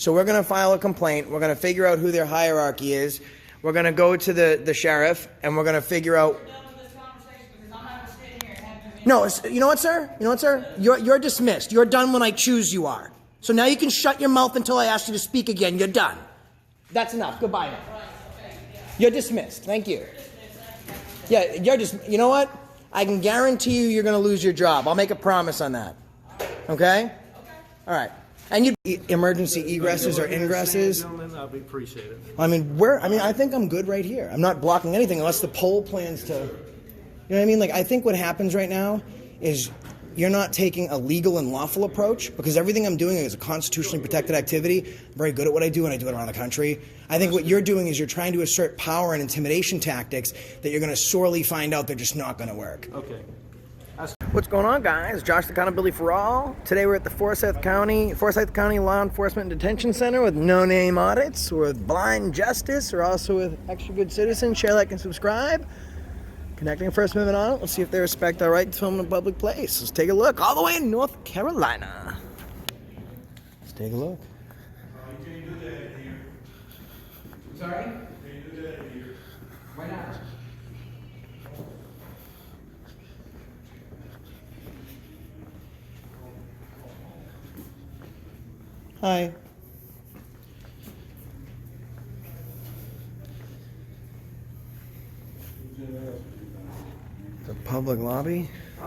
So we're going to file a complaint. We're going to figure out who their hierarchy is. We're going to go to the sheriff, and we're going to figure out... No, you know what, sir? You know what, sir? You're dismissed. You're done when I choose you are. So now you can shut your mouth until I ask you to speak again. You're done. That's enough. Goodbye now. You're dismissed. Thank you. Yeah, you're just... You know what? I can guarantee you're going to lose your job. I'll make a promise on that. Okay? All right. And you emergency egresses or ingresses. I'd appreciate it. I mean, I think I'm good right here. I'm not blocking anything unless the poll plans to. You know what I mean? Like, I think what happens right now is you're not taking a legal and lawful approach, because everything I'm doing is a constitutionally protected activity. I'm very good at what I do, and I do it around the country. I think what you're doing is you're trying to assert power and intimidation tactics that you're going to sorely find out they're just not going to work. Okay. What's going on, guys? Josh, the Accountability for All. Today we're at the Forsyth County Law Enforcement Detention Center with No Name Audits. We're with Blind Justice. We're also with Extra Good Citizen. Share, like, and subscribe. Connecting First Amendment Audit. Let's see if they respect our right to film in a public place. Let's take a look. All the way in North Carolina. Let's take a look. You can't do that in here. Sorry? You can't do that in here. Why not? Hi. The public lobby. I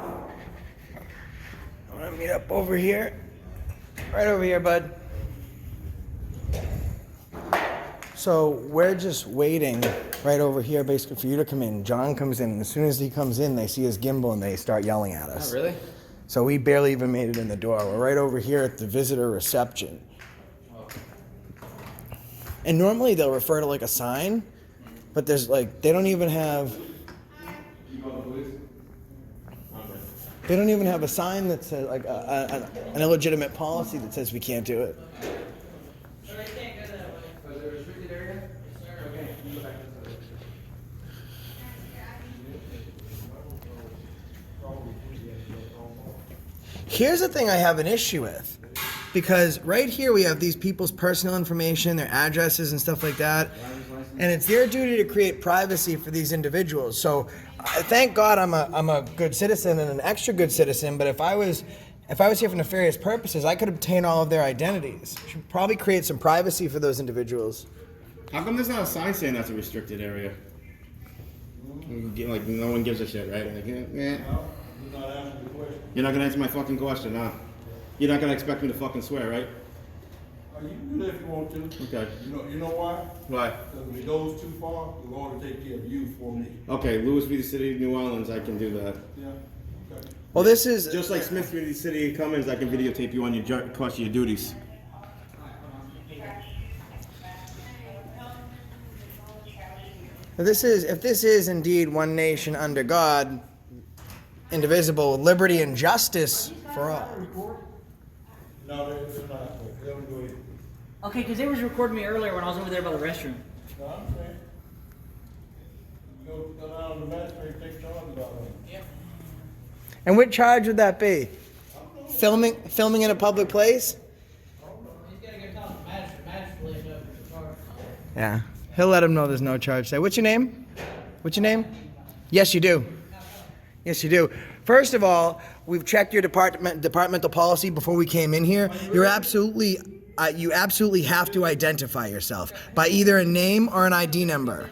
want to meet up over here. Right over here, bud. So we're just waiting right over here basically for you to come in. John comes in, and as soon as he comes in, they see his gimbal and they start yelling at us. Oh, really? So we barely even made it in the door. We're right over here at the visitor reception. And normally they'll refer to like a sign, but there's like, they don't even have a sign that says like an illegitimate policy that says we can't do it. So they can't go that way. So is it a restricted area? Yes, sir. Okay, you go back to the Here's the thing I have an issue with. Because right here we have these people's personal information, their addresses and stuff like that. And it's their duty to create privacy for these individuals. So thank God I'm a good citizen and an extra good citizen, but if I was here for nefarious purposes, I could obtain all of their identities. Should probably create some privacy for those individuals. How come there's not a sign saying that's a restricted area? Like, no one gives a shit, right? Like, You're not answering the question. You're not gonna answer my fucking question, huh? You're not gonna expect me to fucking swear, right? You can do that if you want to. Okay. You know why? Why? Because if it goes too far, the law will take care of you for me. Okay, Louis v. the City of New Orleans, I can do that. Yeah. Okay. Well, this is Just like Smith v. the City of Cummins, I can videotape you on your course of your duties. if this is indeed one nation under God, indivisible, liberty and justice for all. No, they're not. They don't do it. Okay, because they was recording me earlier when I was over there by the restroom. No, I'm saying. Go down to the magistrate, take charge about it. Yep. And what charge would that be? Filming in a public place? He's got to go talk to the magistrate up to charge. Yeah. He'll let him know there's no charge today. What's your name? What's your name? Yes, you do. Yes, you do. First of all, we've checked your departmental policy before we came in here. You absolutely have to identify yourself by either a name or an ID number.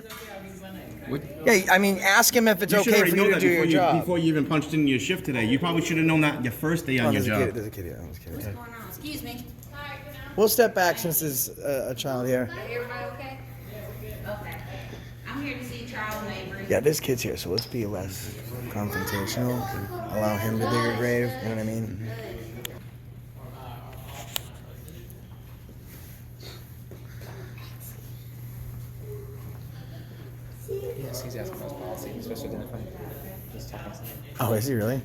Yeah, I mean, ask him if it's okay for you to do your job. Before you even punched in your shift today. You probably should have known that your first day on your job. There's a kid here. There's a kid here. What's going on? Excuse me. Hi, good now. We'll step back since there's a child here. Everybody okay? Okay. I'm here to see Charles Mabry. Yeah, this kid's here, so let's be less confrontational. Allow him to dig a grave, you know what I mean? Yes, he's asking about his policy. He's supposed to identify. He's talking to somebody. Oh, is he really?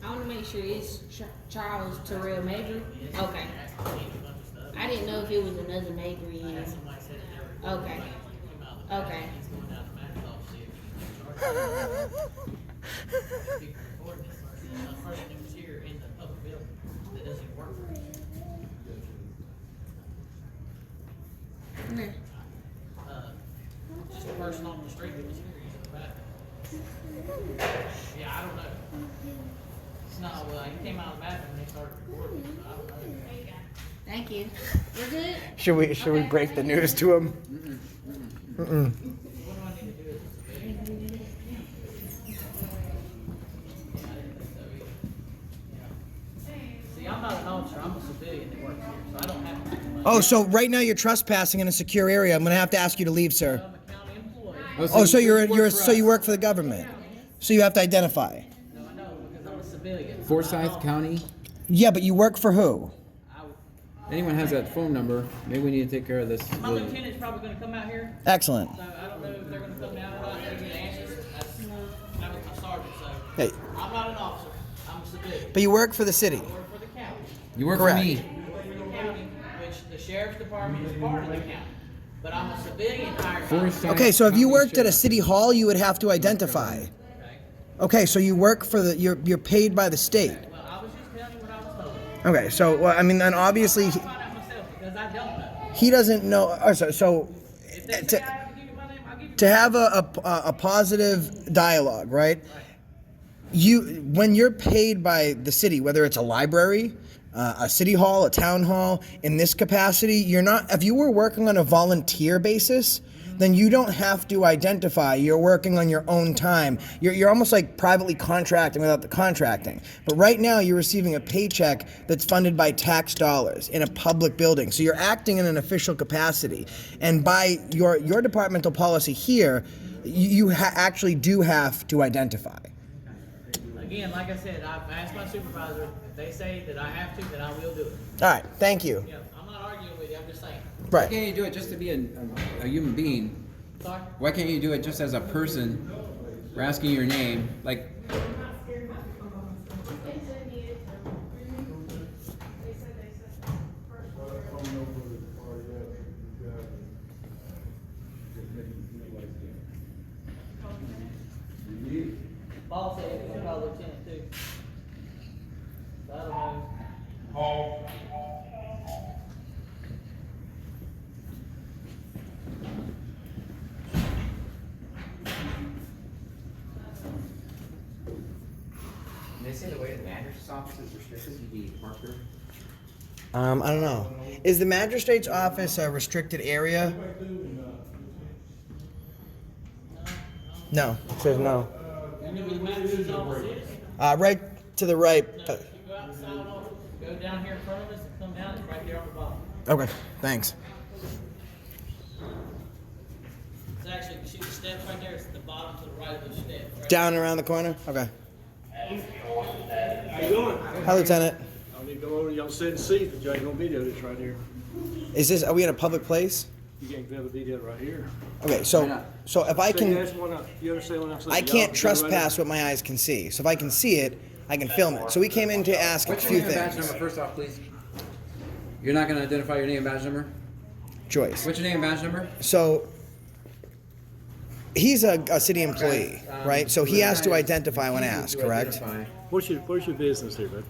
I want to make sure it's Charles Terrell Mabry. Okay. I didn't know if it was another Mabry. Okay. Okay. a person that was here in the public building that doesn't work for us. Okay. Just a person on the street that was here using the bathroom. Yeah, I don't know. It's not, well, he came out of the bathroom and they started recording, so I don't know. Thank you. We're good? Should we break the news to him? What do I need to do as a civilian? Yeah, I didn't think so either. Yeah. See, I'm not an officer, I'm a civilian that works here, so I don't have to. Oh, so right now you're trespassing in a secure area. I'm gonna have to ask you to leave, sir. I'm a county employee. Oh, so you work for so you us. work for the government. So you have to identify. No, I know, because I'm a civilian. Forsyth County. Yeah, but you work for who? Anyone has that phone number? Maybe we need to take care of this. My lieutenant's probably gonna come out here, Excellent. so I don't know if they're gonna come down or not, they get answers. That was my sergeant, so. Hey, I'm not an officer, I'm a civilian. but you work for the city. I work for the county. You work Correct. for me. I work for the county, which the sheriff's department is part of the county. But I'm a civilian hired by the Forsyth Okay, so if you County worked at a Sheriff. city hall, you would have to identify. okay? Okay, so you work for the you're paid by the state. Well, I was just telling you what I was told. Okay, so well, I mean then obviously I'll find out myself because I don't know. he doesn't know. Oh, so If they say I to, have to give you my name, I'll give you to have a positive dialogue, right? You when you're paid by the city, whether it's a library, a city hall, a town hall, in this capacity, you're not. If you were working on a volunteer basis, then you don't have to identify. You're working on your own time. You're almost like privately contracting without the contracting. But right now, you're receiving a paycheck that's funded by tax dollars in a public building. So you're acting in an official capacity. And by your departmental policy here, you actually do have to identify. Again, like I said, I've asked my supervisor. If they say that I have to, then I will do it. All right, thank you. Yeah, I'm not arguing with you. I'm just saying. Why Right. can't you do it just to be a human being? Sorry. Why can't you do it just as a person? We're asking your name. Like, Paul said he was call lieutenant too. So I don't know. They say the way the magistrate's office is restricted, you need marker. I don't know. Is the magistrate's office a restricted area? No. It says no. You know where the magistrate's office is? Right to the right. You go outside, go down here in front of us, and come down. It's right there on the bottom. Okay, thanks. It's actually, you see the steps right there. It's at the bottom to the right of the steps. Right? Down around the corner? Okay. How you doing? Hi, Lieutenant. I need to go over to y'all sit and see, but you ain't gonna video this right here. Are we in a public place? You can't be able to video right here. Okay, so if I See, can, that's what you understand what I'm saying? I Y'all can't can do it right trespass what my eyes can see. So if I can see it, I can film it. So we came in to ask a what's your few name and badge things. number first off, please? You're not going to identify your name and badge number? Joyce. What's your name and badge number? So he's a city employee, right? So he has to identify when asked, correct? Identify. What's your business here, bud?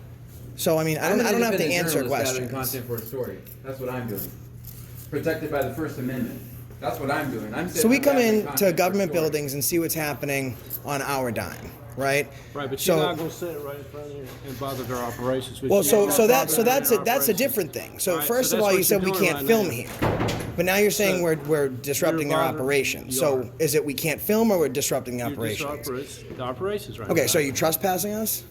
So I mean, I I'm don't an have to independent answer journalist gathering questions. content for a story. That's what I'm doing. Protected by the First Amendment. That's what I'm doing. So we come in to content for government a story. buildings and see what's happening on our dime, right? Right, but So- you're not gonna sit right in front of you and bother their operations. Well, that's a different thing. So Right, first so of all, that's you what said we you're doing can't right film now. here, but now you're saying So, we're disrupting their bothering- operations. you So are. is it we can't film or we're disrupting the You're just operations? the operations right Okay, now. so are you trespassing us?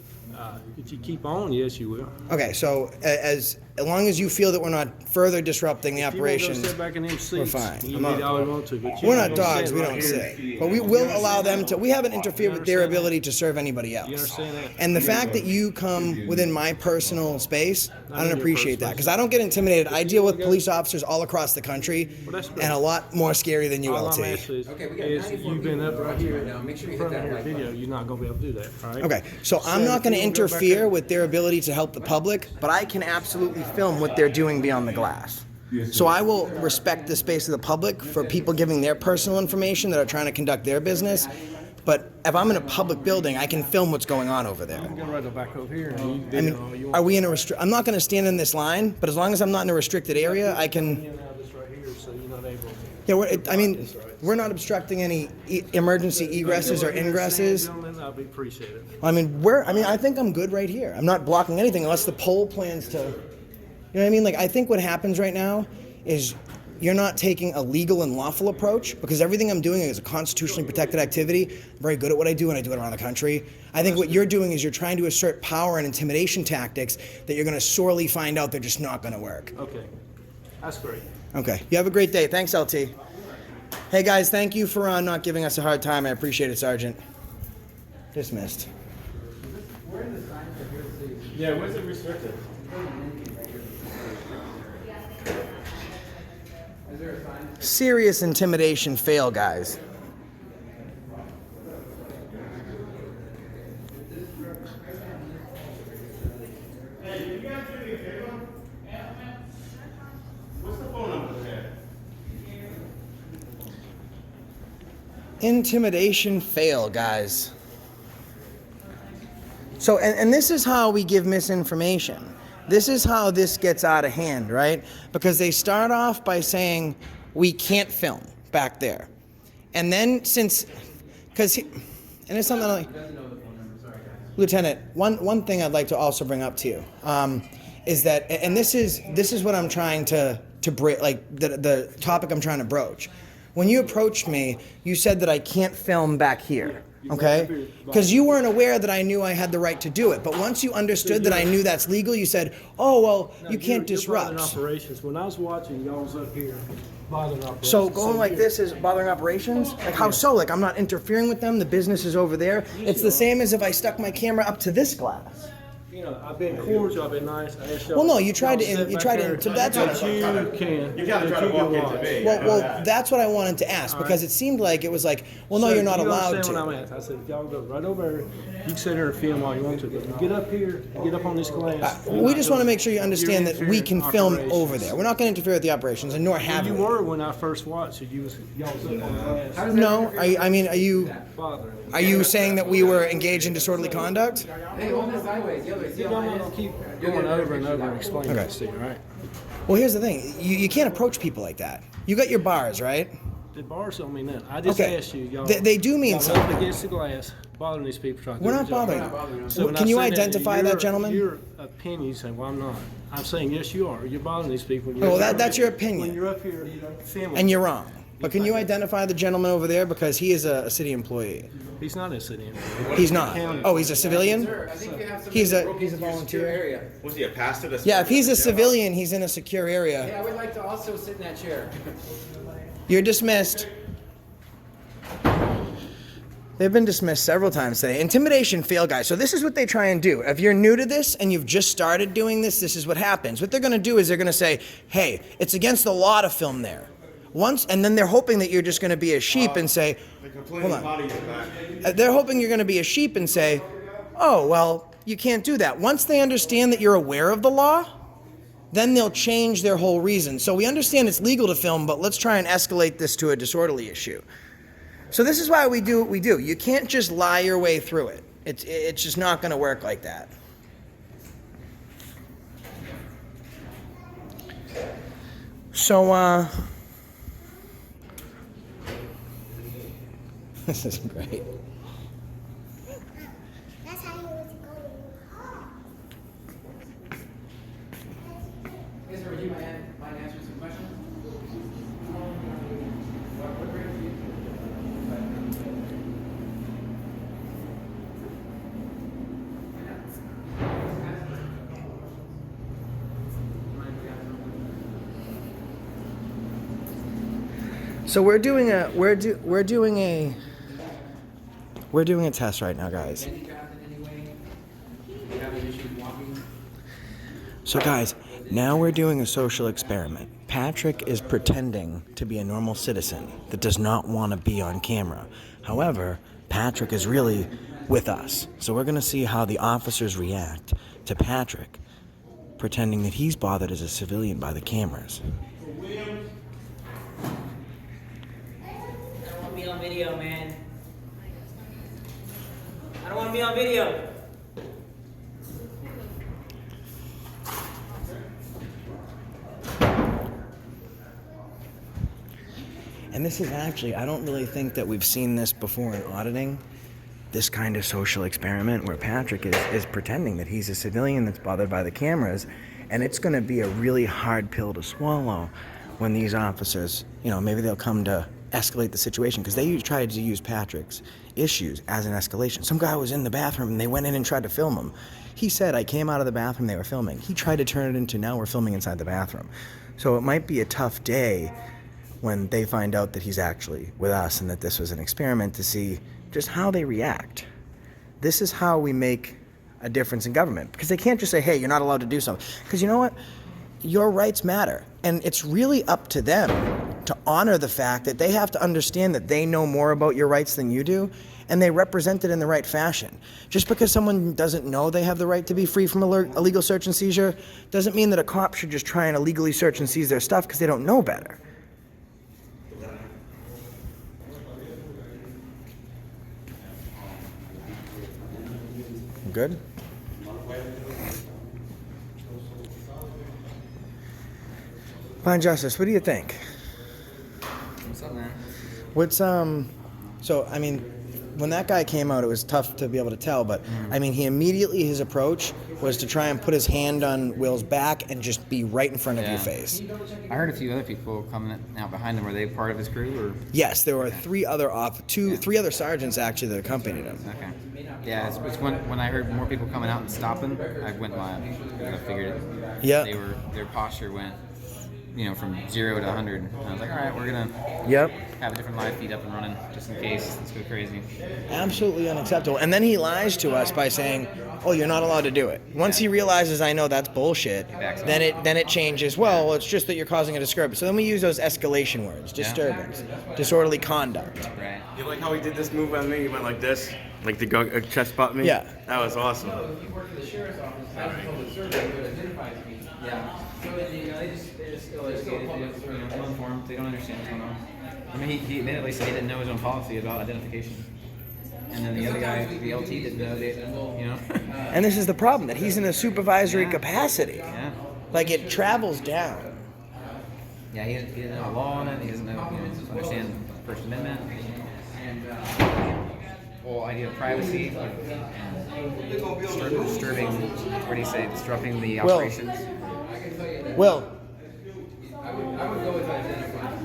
If you keep on, yes, you will. Okay, so as long as you feel that we're not further disrupting the If you wanna go operations, sit back in them seats, we're fine. You can all you want to, but you we're ain't not gonna dogs. sit We right don't here. say, but we will allow them to. We haven't interfered with their understand that? ability to serve anybody else. You understand that? And the fact that you come within my personal space, I don't in your appreciate that personal because I don't get intimidated. I deal with police officers all across the country, Well, that's great. and a lot more scary than you, All I'm LT. asking is, Okay, we got is 94 you've been people up right watching here right now. Make sure you in hit front of that your like video, button. you're not gonna be able to do that, all right? Okay, so I'm So not going to if you wanna go back interfere in- with their ability to help the public, but I can absolutely film what they're doing beyond the glass. So I will respect the space of the public for people giving their personal information that are trying to conduct their business. But if I'm in a public building, I can film what's going on over there. I'm gonna run back over here and you can I video all you mean, want. are we in a I'm not going to stand in this line, but as long as I'm not in a restricted area, I can. You have this right here, so you're not able to. Yeah, I mean, we're not obstructing any emergency egresses or ingresses. Gentlemen, I'd be appreciative. I mean, I think I'm good right here. I'm not blocking anything unless the poll plans to. You know what I mean? Like, I think what happens right now is you're not taking a legal and lawful approach, because everything I'm doing is a constitutionally protected activity. I'm very good at what I do, and I do it around the country. I think what you're doing is you're trying to assert power and intimidation tactics that you're going to sorely find out they're just not going to work. Okay, that's great. Okay. You have a great day. Thanks, LT. Hey, guys, thank you for not giving us a hard time. I appreciate it, Sergeant. Dismissed. Yeah, where's it restricted? Serious intimidation fail, guys. Hey, you guys do me a favor? What's the phone number there? Intimidation fail, guys. So, and this is how we give misinformation. This is how this gets out of hand, right? Because they start off by saying, we can't film back there. And then and it's something like, Lieutenant, one thing I'd like to also bring up to you is that, and this is what I'm trying to break, like the topic I'm trying to broach. When you approached me, you said that I can't film back here. Okay? Because you weren't aware that I knew I had the right to do it. But once you understood that I knew that's legal, you said, oh, well, you can't disrupt. Operations. When I was watching, y'all was up here bothering operations. So going like this is bothering operations? Like how so? Like I'm not interfering with them, the business is over there. It's the same as if I stuck my camera up to this glass. You know, I've been cordial, I've been nice. Well, no, you tried to, that's what, You can. You gotta try to walk into me. well, that's what I wanted to ask, because it seemed like it was like, well, no, you're not allowed What I'm to. at. I said, if y'all go right over there, you can sit there and film all you want to, but you get up here, you get up on this glass. We just want to make sure you understand that we can film Operations. over there. We're not going to interfere with the operations, and nor have You we. were when I first watched it. Y'all was up on the glass No, I mean, bothering. are you saying that we were engaged in disorderly conduct? Hey, hold this sideways. The other, You don't keep going over and over and explaining Okay. this to you, right? Well, here's the thing. You can't approach people like that. You got your bars, right? The bars don't mean nothing. I just Okay. asked you, y'all. They do mean y'all something. up against the glass, bothering these people trying to We're do not their job. bothering you. So when Can I you say identify your- that gentleman? Your opinion, you say, well, I'm not. I'm saying, yes, you are. You're bothering these people. Oh, that's your opinion. When you're up here filming. And you're wrong. But can you identify the gentleman over there? Because he is a city employee. He's not a city employee. He's not. Oh, he's a civilian? Sir, I think you have some. He's a secure volunteer. area. Was he a pastor? That's Yeah, if he's a civilian, he's in a secure Hey, area. I would like to also sit in that chair. You're dismissed. They've been dismissed several times today. Intimidation fail, guys. So this is what they try and do. If you're new to this and you've just started doing this, this is what happens. What they're going to do is they're going to say, hey, it's against the law to film there. And then they're hoping that you're just going to be a sheep and say, hold on. They're hoping you're going to be a sheep and say, oh, well, you can't do that. Once they understand that you're aware of the law, then they'll change their whole reason. So we understand it's legal to film, but let's try and escalate this to a disorderly issue. So this is why we do what we do. You can't just lie your way through it. It's just not going to work like that. So, this is great. That's how he was going. Yes, sir, would you mind answering some questions? What grade are you? So we're doing a test right now, guys. Handicapped in any way? Do you have any issues walking? So guys, now we're doing a social experiment. Patrick is pretending to be a normal citizen that does not want to be on camera. However, Patrick is really with us. So we're going to see how the officers react to Patrick pretending that he's bothered as a civilian by the cameras. I don't want to be on video, man. don't want to be on video. And this is actually, I don't really think that we've seen this before in auditing, this kind of social experiment where Patrick is pretending that he's a civilian that's bothered by the cameras, and it's going to be a really hard pill to swallow when these officers, maybe they'll come to escalate the situation, because they tried to use Patrick's issues as an escalation. Some guy was in the bathroom and they went in and tried to film him. He said, I came out of the bathroom, they were filming. He tried to turn it into, now we're filming inside the bathroom. So it might be a tough day when they find out that he's actually with us and that this was an experiment, to see just how they react. This is how we make a difference in government, because they can't just say, hey, you're not allowed to do something. Because you know what? Your rights matter. And it's really up to them to honor the fact that they have to understand that they know more about your rights than you do, and they represent it in the right fashion. Just because someone doesn't know they have the right to be free from illegal search and seizure doesn't mean that a cop should just try and illegally search and seize their stuff because they don't know better. Good? Fine Justice, what do you think? What's up, man? What's so I mean, when that guy came out, it was tough to be able to tell, but I mean, he immediately, his approach was to try and put his hand on Will's back and just be right in front of your face. I heard a few other people coming out behind him. Were they part of his crew, or? Yes, there were three other sergeants actually that accompanied him. Okay. Yeah, it's when I heard more people coming out and stopping, I went live. I figured Yeah. their posture went, from 0 to 100. And I was like, all right, we're gonna have a different live feed up and running just in case. Let's go crazy. Absolutely unacceptable. And then he lies to us by saying, "Oh, you're not allowed to do it." Once he realizes, I know that's bullshit, then it changes. Well, it's just that you're causing a disturbance. So then we use those escalation words: disturbance, disorderly conduct. Right. You like how he did this move on me? He went like this, like to go chest butt me. Yeah. That was awesome. You work for the sheriff's office, that's a public survey, but it identifies me. Yeah. So they just still educated, Uninformed. They don't understand what's going on. I mean, he admittedly said he didn't know his own policy about identification. And then the other guy, the LT, didn't know. And this is the problem, that he's in a supervisory capacity. Yeah. Like, it travels down. Yeah, he doesn't know the law on it. He doesn't know, understand the First Amendment. And whole idea of privacy and disturbing, what do you say, disrupting the operations. Will, I would go with identifying.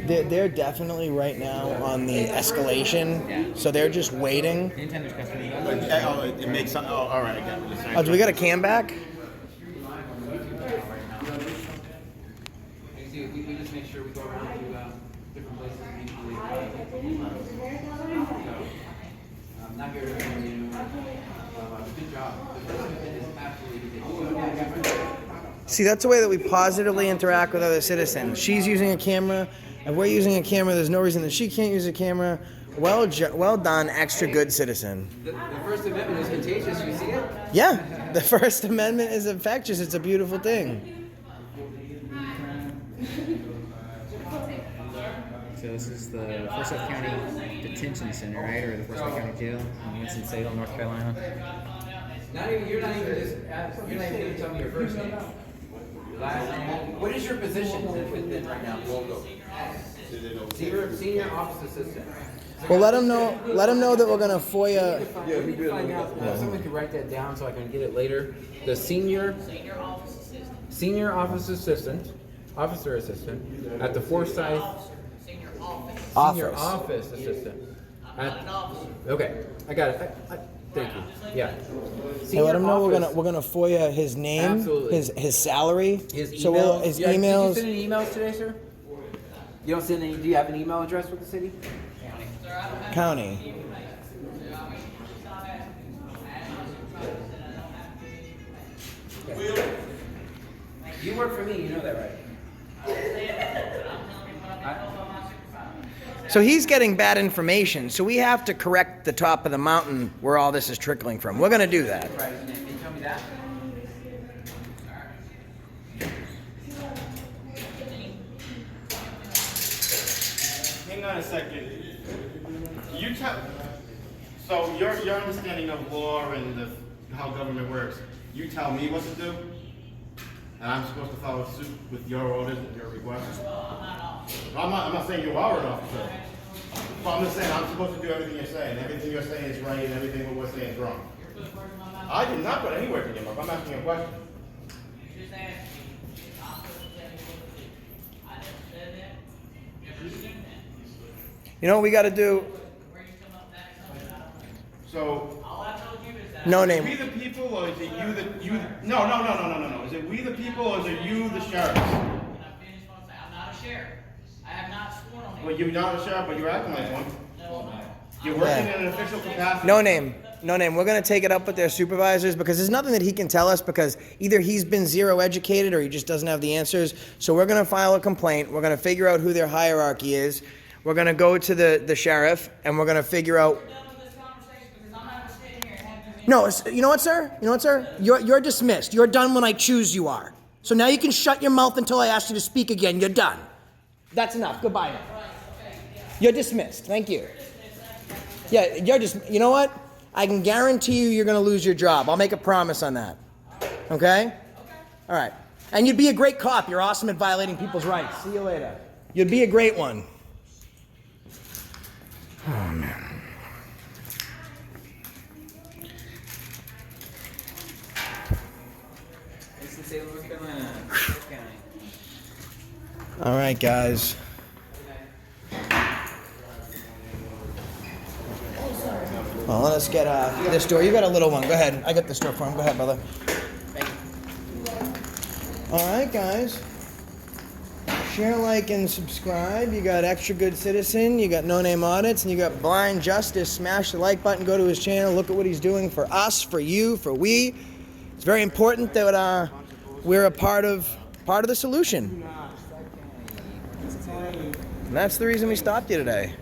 they're definitely right now on the escalation, so they're just waiting. Nintendo's custody. It makes sense. Oh, all right, I get it. Oh, do we got a cam back? We just make sure we go around to different places mutually. Not get rid of them. Good job. The first thing is absolutely good. See, that's the way that we positively interact with other citizens. She's using a camera, and we're using a camera. There's no reason that she can't use a camera. Well done, extra good citizen. The First Amendment is contagious. You see it? Yeah, the First Amendment is infectious. It's a beautiful thing. So this is the Forsyth County Detention Center, right? Or the Forsyth County Jail in Winston-Salem, North Carolina. You're not even going to tell me your first name. Last name. What is your position within right now? Senior office assistant. Well, let them know that we're gonna FOIA. Let me find out if someone can write that down so I can get it later. The senior office assistant, officer assistant at the Forsyth. Senior office assistant. Okay, I got it. Thank you. Yeah. Hey, let him know we're gonna FOIA his name, Absolutely. his salary, His emails. so his emails. Did you send any emails today, sir? You don't send any. Do you have an email address with the city? County. You work for me. You know that, right? So he's getting bad information, so we have to correct the top of the mountain where all this is trickling from. We're gonna do that. Right. Can you tell me that? Hang on a second. You tell. So your understanding of law and how government works, you tell me what to do, and I'm supposed to follow suit with your orders and your requests? I'm not saying you are an officer. But I'm just saying I'm supposed to do everything you're saying. Everything you're saying is right and everything we're saying is wrong. I did not put any words in your mouth. I'm asking a question. Just ask me. I'm supposed to tell you what to do. I never said that. Never seen that. You know what we got to do? Where you come up with that, something, I don't know. So, All I told you is that. No is name. we the people or is it you? No. Is it we the people or is it you the sheriffs? Can I finish what I'm saying? I'm not a sheriff. I have not sworn on Well, it. you're not a sheriff, but you're acting like one. No. You're working Yeah. in an official capacity. No name. No name. We're going to take it up with their supervisors because there's nothing that he can tell us because either he's been zero educated or he just doesn't have the answers. So we're going to file a complaint. We're going to figure out who their hierarchy is. We're going to go to the sheriff and we're going to figure out. Done with this conversation because I'm not sitting here and having. No, you know what, sir? You know what, sir? You're dismissed. You're done when I choose you are. So now you can shut your mouth until I ask you to speak again. You're done. That's enough. Goodbye now. You're dismissed. Thank you. Yeah, you're just, you know what? I can guarantee you're going to lose your job. I'll make a promise on that. Okay? All right. And you'd be a great cop. You're awesome at violating people's rights. See you later. You'd be a great one. Oh, man. All right, guys. Well, let us get this door. You got a little one. Go ahead. I got this door for him. Go ahead, brother. All right, guys. Share, like, and subscribe. You got Extra Good Citizen. You got No Name Audits, and you got Blind Justice. Smash the like button. Go to his channel. Look at what he's doing for us, for you, for we. It's very important that we're a part of the solution. And that's the reason we stopped you today.